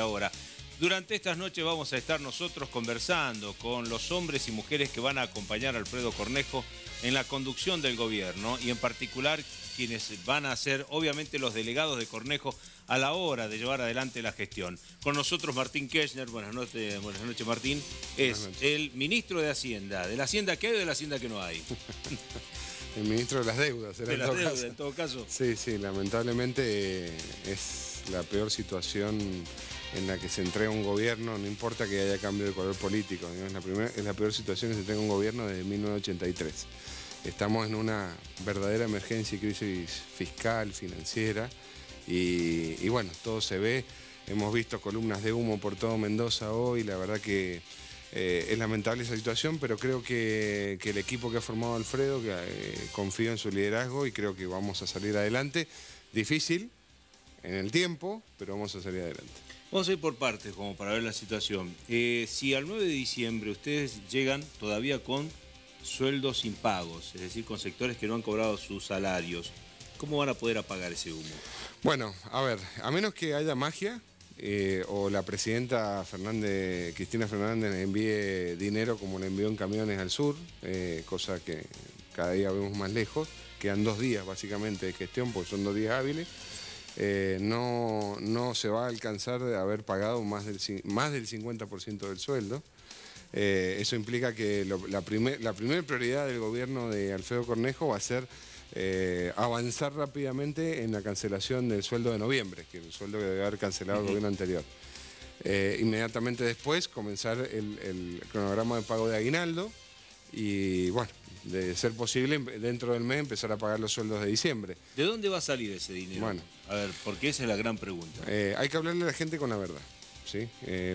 ahora. Durante estas noches vamos a estar nosotros conversando con los hombres y mujeres que van a acompañar a Alfredo Cornejo en la conducción del gobierno y en particular quienes van a ser obviamente los delegados de Cornejo a la hora de llevar adelante la gestión. Con nosotros Martín Kirchner, buenas noches Martín, es el ministro de Hacienda. ¿De la Hacienda que hay o de la Hacienda que no hay? El ministro de las deudas. De las deudas, en todo caso. Sí, lamentablemente es la peor situación en la que se entrega un gobierno, no importa que haya cambio de color político, es la peor situación que se entrega un gobierno desde 1983. Estamos en una verdadera emergencia y crisis fiscal, financiera, y bueno, todo se ve. Hemos visto columnas de humo por todo Mendoza hoy, la verdad que es lamentable esa situación, pero creo que el equipo que ha formado Alfredo, confío en su liderazgo y creo que vamos a salir adelante. Difícil en el tiempo, pero vamos a salir adelante. Vamos a ir por partes como para ver la situación. Si al 9 de diciembre ustedes llegan todavía con sueldos impagos, es decir, con sectores que no han cobrado sus salarios, ¿cómo van a poder apagar ese humo? Bueno, a ver, a menos que haya magia o la presidenta Cristina Fernández envíe dinero como le envió en camiones al sur, cosa que cada día vemos más lejos, quedan 2 días básicamente de gestión porque son 2 días hábiles. No se va a alcanzar de haber pagado más del 50% del sueldo. Eso implica que la primera prioridad del gobierno de Alfredo Cornejo va a ser avanzar rápidamente en la cancelación del sueldo de noviembre, que es el sueldo que debe haber cancelado el gobierno anterior. Inmediatamente después comenzar el cronograma de pago de aguinaldo y bueno, de ser posible, dentro del mes empezar a pagar los sueldos de diciembre. ¿De dónde va a salir ese dinero? Bueno, a ver, porque esa es la gran pregunta. Hay que hablarle a la gente con la verdad, ¿sí?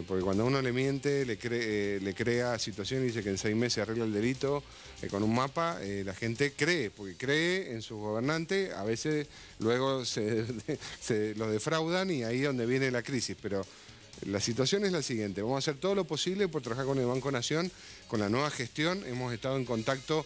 Porque cuando uno le miente, le crea situación y dice que en 6 meses arregla el delito con un mapa, la gente cree, porque cree en sus gobernantes, a veces luego se los defraudan y ahí es donde viene la crisis, pero la situación es la siguiente: vamos a hacer todo lo posible por trabajar con el Banco Nación, con la nueva gestión. Hemos estado en contacto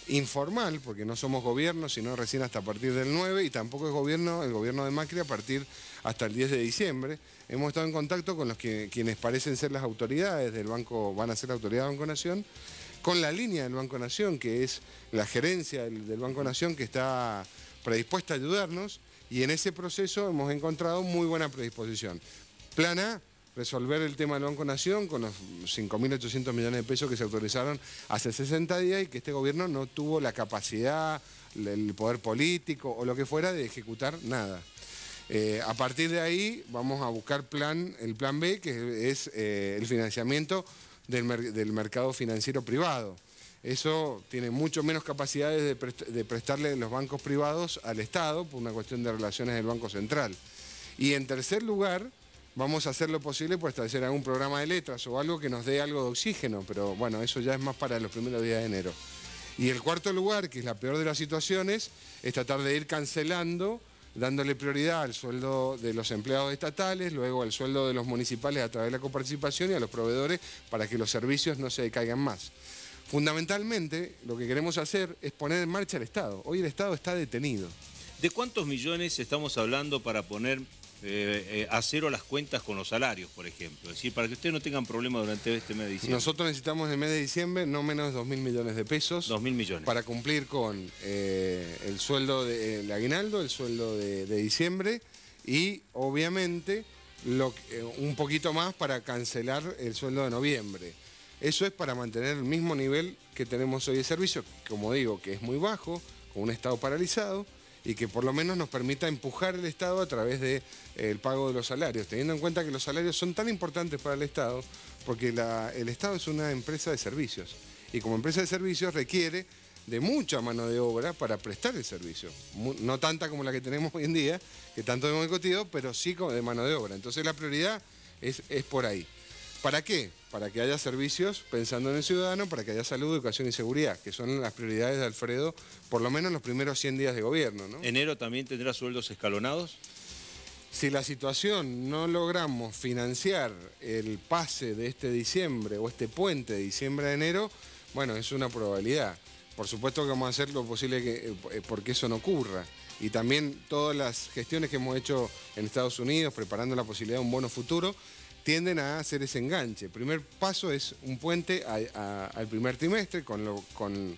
informal, porque no somos gobierno, sino recién hasta a partir del 9, y tampoco es gobierno, el gobierno de Macri a partir hasta el 10 de diciembre. Hemos estado en contacto con quienes parecen ser las autoridades del banco, van a ser la autoridad del Banco Nación, con la línea del Banco Nación, que es la gerencia del Banco Nación, que está predispuesta a ayudarnos, y en ese proceso hemos encontrado muy buena predisposición. Plan A: resolver el tema del Banco Nación con los 5.800 millones de pesos que se autorizaron hace 60 días y que este gobierno no tuvo la capacidad, el poder político o lo que fuera de ejecutar nada. A partir de ahí vamos a buscar el plan B, que es el financiamiento del mercado financiero privado. Eso tiene mucho menos capacidades de prestarle los bancos privados al Estado por una cuestión de relaciones del Banco Central. Y en tercer lugar, vamos a hacer lo posible por establecer algún programa de letras o algo que nos dé algo de oxígeno, pero bueno, eso ya es más para los primeros días de enero. Y el cuarto lugar, que es la peor de las situaciones, es tratar de ir cancelando, dándole prioridad al sueldo de los empleados estatales, luego al sueldo de los municipales a través de la coparticipación y a los proveedores para que los servicios no se decaigan más. Fundamentalmente, lo que queremos hacer es poner en marcha el Estado. Hoy el Estado está detenido. ¿De cuántos millones estamos hablando para poner a cero las cuentas con los salarios, por ejemplo? Es decir, para que ustedes no tengan problemas durante este mes de diciembre. Nosotros necesitamos en el mes de diciembre no menos de 2.000 millones de pesos. 2.000 millones. Para cumplir con el sueldo del aguinaldo, el sueldo de diciembre y obviamente un poquito más para cancelar el sueldo de noviembre. Eso es para mantener el mismo nivel que tenemos hoy de servicio, como digo, que es muy bajo, con un Estado paralizado, y que por lo menos nos permita empujar el Estado a través del pago de los salarios, teniendo en cuenta que los salarios son tan importantes para el Estado, porque el Estado es una empresa de servicios, y como empresa de servicios requiere de mucha mano de obra para prestar el servicio. No tanta como la que tenemos hoy en día, que tanto hemos discutido, pero sí de mano de obra. Entonces la prioridad es por ahí. ¿Para qué? Para que haya servicios pensando en el ciudadano, para que haya salud, educación y seguridad, que son las prioridades de Alfredo, por lo menos los primeros 100 días de gobierno, ¿no? ¿Enero también tendrá sueldos escalonados? Si la situación no logramos financiar el pase de este diciembre o este puente de diciembre a enero, bueno, es una probabilidad. Por supuesto que vamos a hacer lo posible porque eso no ocurra. Y también todas las gestiones que hemos hecho en Estados Unidos, preparando la posibilidad de un bono futuro, tienden a hacer ese enganche. El primer paso es un puente al primer trimestre con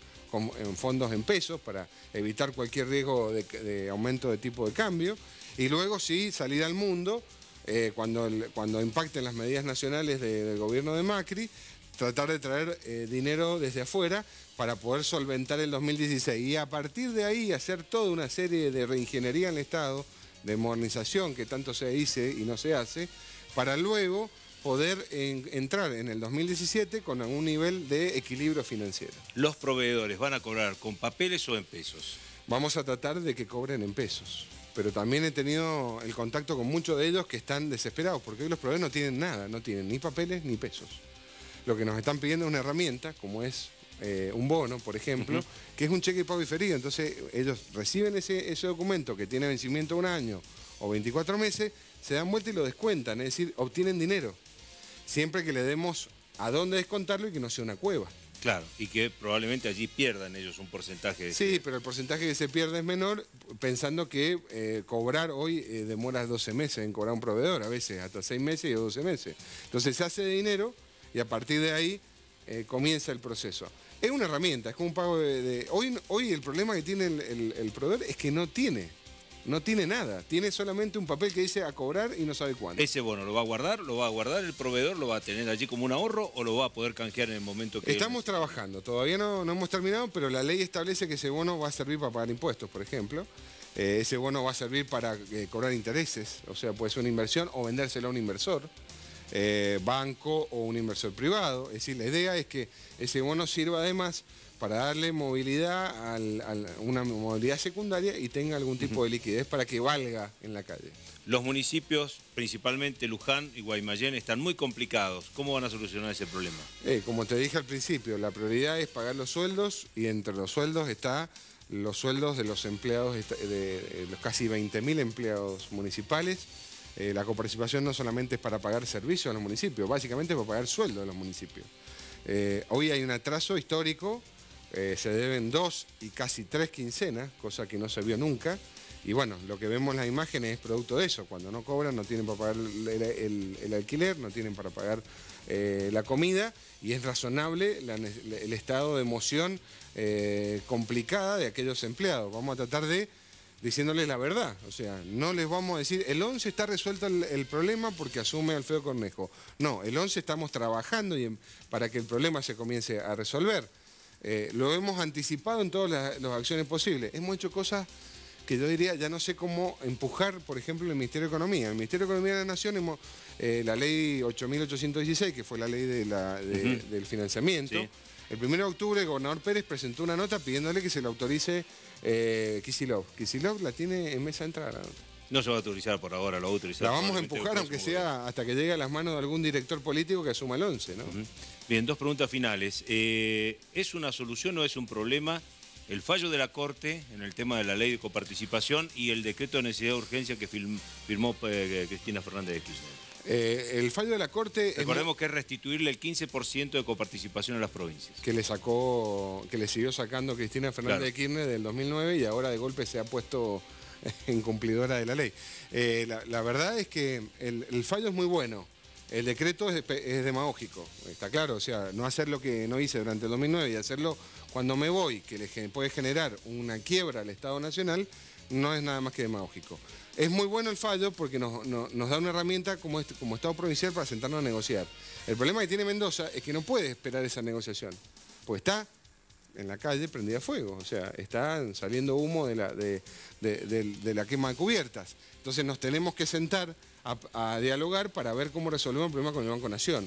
fondos en pesos para evitar cualquier riesgo de aumento de tipo de cambio. Y luego sí salir al mundo cuando impacten las medidas nacionales del gobierno de Macri, tratar de traer dinero desde afuera para poder solventar el 2016. Y a partir de ahí hacer toda una serie de reingeniería en el Estado, de modernización que tanto se dice y no se hace, para luego poder entrar en el 2017 con un nivel de equilibrio financiero. ¿Los proveedores van a cobrar con papeles o en pesos? Vamos a tratar de que cobren en pesos. Pero también he tenido el contacto con muchos de ellos que están desesperados, porque hoy los proveedores no tienen nada, no tienen ni papeles ni pesos. Lo que nos están pidiendo es una herramienta, como es un bono, por ejemplo, que es un cheque de pago diferido. Entonces ellos reciben ese documento que tiene vencimiento un año o 24 meses, se dan vuelta y lo descuentan, es decir, obtienen dinero. Siempre que le demos a dónde descontarlo y que no sea una cueva. Claro, y que probablemente allí pierdan ellos un porcentaje. Sí, pero el porcentaje que se pierde es menor, pensando que cobrar hoy demora 12 meses en cobrar un proveedor, a veces hasta 6 meses y 12 meses. Entonces se hace de dinero y a partir de ahí comienza el proceso. Es una herramienta, es como un pago Hoy el problema que tiene el proveedor es que no tiene nada, tiene solamente un papel que dice a cobrar y no sabe cuándo. ¿Ese bono lo va a guardar el proveedor, lo va a tener allí como un ahorro o lo va a poder canjear en el momento que... Estamos trabajando, todavía no hemos terminado, pero la ley establece que ese bono va a servir para pagar impuestos, por ejemplo. Ese bono va a servir para cobrar intereses, o sea, puede ser una inversión o vendérselo a un inversor, banco o un inversor privado. Es decir, la idea es que ese bono sirva además para darle movilidad a una movilidad secundaria y tenga algún tipo de liquidez para que valga en la calle. Los municipios, principalmente Luján y Guaymallén, están muy complicados. ¿Cómo van a solucionar ese problema? Como te dije al principio, la prioridad es pagar los sueldos y entre los sueldos está los sueldos de los empleados, de los casi 20.000 empleados municipales. La coparticipación no solamente es para pagar servicios a los municipios, básicamente es para pagar sueldos de los municipios. Hoy hay un atraso histórico. Se deben 2 y casi 3 quincenas, cosa que no se vio nunca. Y bueno, lo que vemos en las imágenes es producto de eso. Cuando no cobran, no tienen para pagar el alquiler, no tienen para pagar la comida. Y es razonable el estado de emoción complicada de aquellos empleados. Vamos a tratar de diciéndoles la verdad. O sea, no les vamos a decir, el 11 está resuelto el problema porque asume Alfredo Cornejo. No, el 11 estamos trabajando para que el problema se comience a resolver. Lo hemos anticipado en todas las acciones posibles. Hemos hecho cosas que yo diría, ya no sé cómo empujar, por ejemplo, el Ministerio de Economía. El Ministerio de Economía de la Nación, la ley 8.816, que fue la ley del financiamiento. Sí. El 1 de octubre el gobernador Pérez presentó una nota pidiéndole que se le autorice Kicillof. Kicillof la tiene en mesa de entrada la nota. No se va a autorizar por ahora, lo va a autorizar. La vamos a empujar, aunque sea hasta que llegue a las manos de algún director político que asuma el 11, ¿no? Bien, 2 preguntas finales. ¿Es una solución o es un problema el fallo de la Corte en el tema de la ley de coparticipación y el decreto de necesidad de urgencia que firmó Cristina Fernández de Kirchner? El fallo de la Corte... Recordemos que es restituirle el 15% de coparticipación a las provincias. Que le siguió sacando Cristina Fernández de Kirchner del 2009 y ahora de golpe se ha puesto incumplidora de la ley. La verdad es que el fallo es muy bueno. El decreto es demagógico, está claro. O sea, no hacer lo que no hice durante el 2009 y hacerlo cuando me voy, que le puede generar una quiebra al Estado Nacional, no es nada más que demagógico. Es muy bueno el fallo porque nos da una herramienta como Estado provincial para sentarnos a negociar. El problema que tiene Mendoza es que no puede esperar esa negociación, porque está en la calle prendida a fuego, o sea, está saliendo humo de la quema de cubiertas. Entonces nos tenemos que sentar a dialogar para ver cómo resolvemos el problema con el Banco Nación.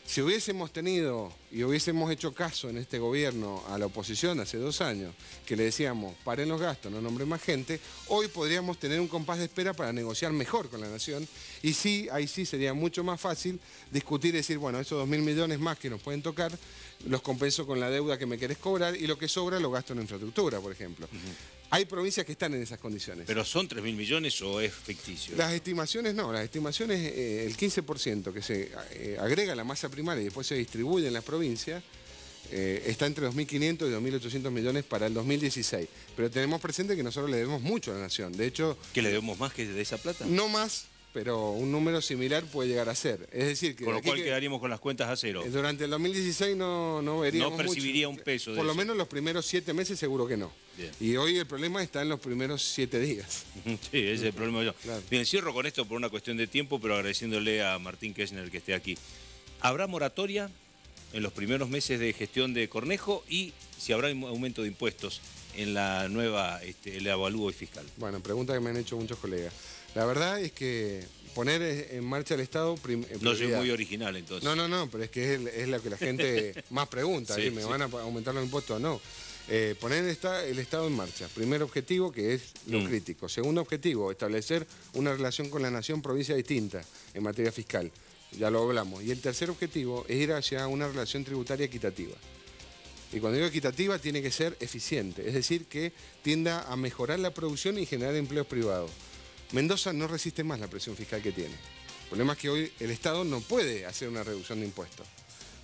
Si hubiésemos tenido y hubiésemos hecho caso en este gobierno a la oposición hace 2 años, que le decíamos, paren los gastos, no nombren más gente, hoy podríamos tener un compás de espera para negociar mejor con la Nación y sí, ahí sí sería mucho más fácil discutir y decir, bueno, esos 2.000 millones más que nos pueden tocar, los compenso con la deuda que me querés cobrar y lo que sobra lo gasto en infraestructura, por ejemplo. Hay provincias que están en esas condiciones. ¿Pero son 3.000 millones o es ficticio? Las estimaciones no, las estimaciones, el 15% que se agrega a la masa primaria y después se distribuye en las provincias, está entre 2.500 y 2.800 millones para el 2016. Pero tenemos presente que nosotros le debemos mucho a la Nación. De hecho... ¿Que le debemos más que de esa plata? No más, pero un número similar puede llegar a ser. Es decir, que con lo cual quedaríamos con las cuentas a cero. Durante el 2016 no veríamos No percibiría mucho. un peso de Por lo eso. menos los primeros 7 meses seguro que no. Bien. Y hoy el problema está en los primeros 7 días. Sí, ese es el problema yo. Claro. Bien, cierro con esto por una cuestión de tiempo, pero agradeciéndole a Martín Kirchner que esté aquí. ¿Habrá moratoria en los primeros meses de gestión de Cornejo y si habrá aumento de impuestos en la nueva, el avalúo fiscal? Bueno, pregunta que me han hecho muchos colegas. La verdad es que poner en marcha el Estado... No soy muy original entonces. No, pero es que es lo que la gente más pregunta. Sí, ¿Me sí. van a aumentar los impuestos o no? Poner el Estado en marcha. Primer objetivo, que es lo crítico. Segundo objetivo, establecer una relación con la nación, provincia distinta en materia fiscal. Ya lo hablamos. Y el tercer objetivo es ir hacia una relación tributaria equitativa. Y cuando digo equitativa, tiene que ser eficiente. Es decir, que tienda a mejorar la producción y generar empleos privados. Mendoza no resiste más la presión fiscal que tiene. El problema es que hoy el Estado no puede hacer una reducción de impuestos.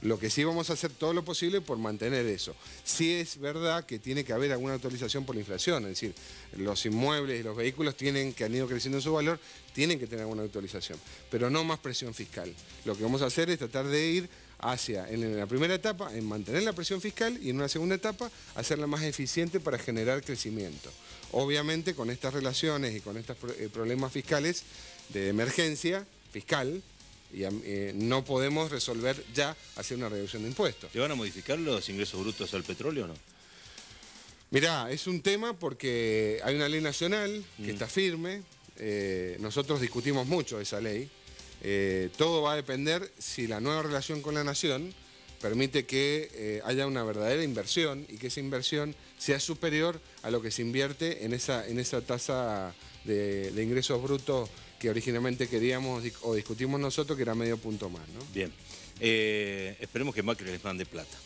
Lo que sí vamos a hacer todo lo posible por mantener eso. Sí es verdad que tiene que haber alguna actualización por la inflación, es decir, los inmuebles y los vehículos que han ido creciendo en su valor, tienen que tener alguna actualización, pero no más presión fiscal. Lo que vamos a hacer es tratar de ir hacia, en la primera etapa, en mantener la presión fiscal y en una segunda etapa, hacerla más eficiente para generar crecimiento. Obviamente con estas relaciones y con estos problemas fiscales de emergencia fiscal, y no podemos resolver ya hacer una reducción de impuestos. ¿Te van a modificar los ingresos brutos al petróleo o no? Mirá, es un tema porque hay una ley nacional que está firme, nosotros discutimos mucho esa ley, todo va a depender si la nueva relación con la nación permite que haya una verdadera inversión y que esa inversión sea superior a lo que se invierte en esa tasa de ingresos brutos que originalmente queríamos o discutimos nosotros, que era medio punto más, ¿no? Bien. Esperemos que Macri les mande plata.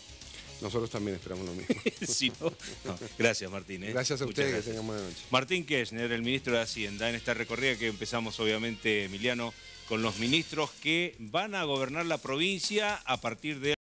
Nosotros también esperamos lo mismo. Si no, no. Gracias, Martín. Gracias a ustedes, que tengan buena noche. Martín Kirchner, el ministro de Hacienda, en esta recorrida que empezamos, obviamente, Emiliano, con los ministros que van a gobernar la provincia a partir de